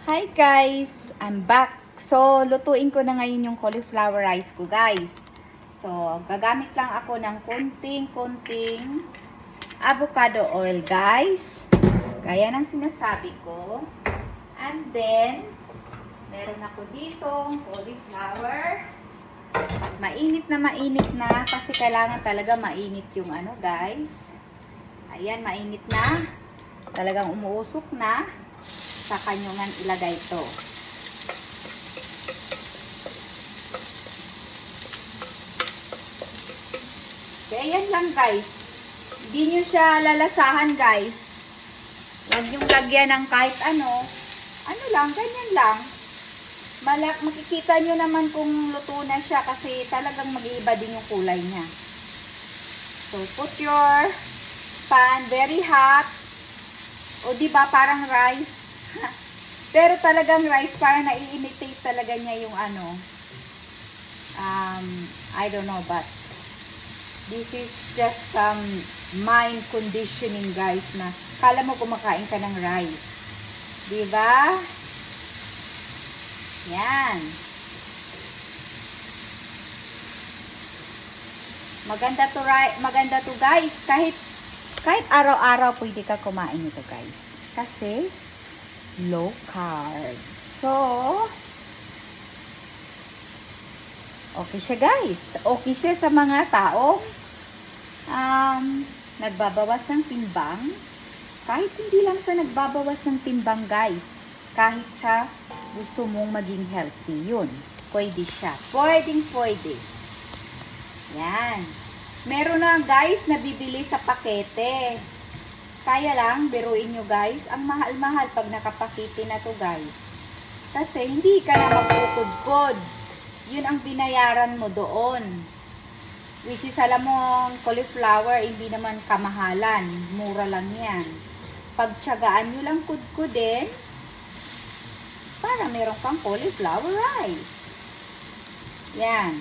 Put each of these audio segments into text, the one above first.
Hi guys! I'm back. So, lutuin ko na ngayon yung cauliflower rice ko guys. So, gagamit lang ako ng konting avocado oil guys. Gaya ng sinasabi ko. And then, meron ako ditong cauliflower. Mainit na kasi kailangan talaga mainit yung ano guys. Ayan, mainit na. Talagang umuusok na. Sa kanyungan ilagay ito. Kaya yan lang guys. Hindi nyo siya lalasahan guys. Huwag nyo lagyan ng kahit ano. Ano lang, ganyan lang. Makikita nyo naman kung luto na siya kasi talagang mag-iiba din yung kulay niya. So, put your pan very hot. O diba parang rice. Pero talagang rice, parang nai-imitate talaga niya yung ano. I don't know, but this is just some mind conditioning guys na kala mo kumakain ka ng rice. Diba? Yan. Maganda to guys. Kahit araw-araw pwede ka kumain nito guys. Kasi low carb. So, okay siya guys. Okay siya sa mga taong nagbabawas ng timbang. Kahit hindi lang sa nagbabawas ng timbang guys. Kahit sa gusto mong maging healthy, yun. Pwede siya. Pwede. Yan. Meron na guys na bibili sa pakete. Kaya lang, biruin nyo guys, ang mahal-mahal pag nakapakiti na to guys. Kasi hindi ka na magkukudkod. Yun ang binayaran mo doon. Which is, alam mo, cauliflower, hindi naman kamahalan. Mura lang yan. Pagtsagaan nyo lang kudkudin, para meron kang cauliflower rice. Yan.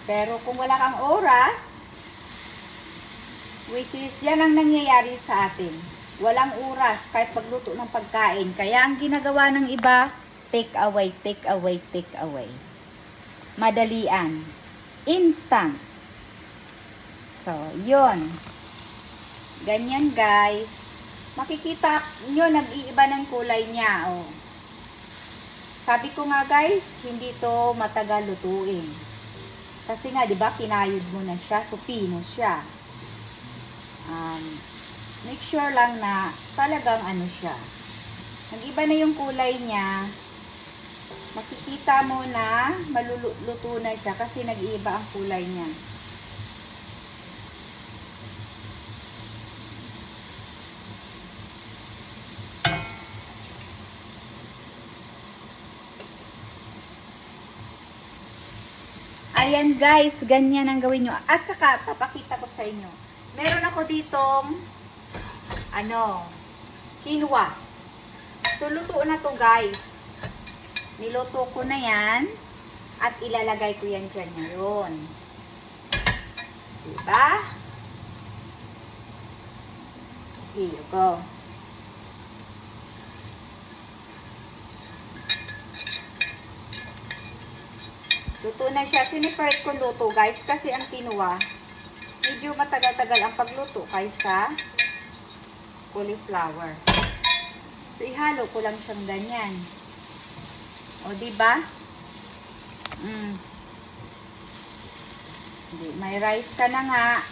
Pero kung wala kang oras, which is, yan ang nangyayari sa atin. Walang oras kahit pagluto ng pagkain. Kaya ang ginagawa ng iba, take away. Madalian. Instant. So, yun. Ganyan guys. Makikita nyo, nag-iiba ng kulay niya. Oh. Sabi ko nga guys, hindi to matagal lutuin. Kasi nga, di ba, kinayod mo na siya, so pino siya. Make sure lang na talagang ano siya. Nag-iba na yung kulay niya. Makikita mo na maluluto na siya kasi nag-iba ang kulay niya. Ayan guys, ganyan ang gawin nyo. At saka, papakita ko sa inyo. Meron ako ditong quinoa. So, luto na to guys. Niluto ko na yan. At ilalagay ko yan dyan ngayon. Diba? Here you go. Luto na siya. Siniparate ko luto guys. Kasi ang quinoa, medyo matagal-tagal ang pagluto kaysa cauliflower. So, ihalo ko lang siyang ganyan. O, diba? May rice ka na nga.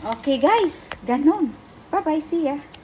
Okay guys, ganon. Bye-bye, see ya.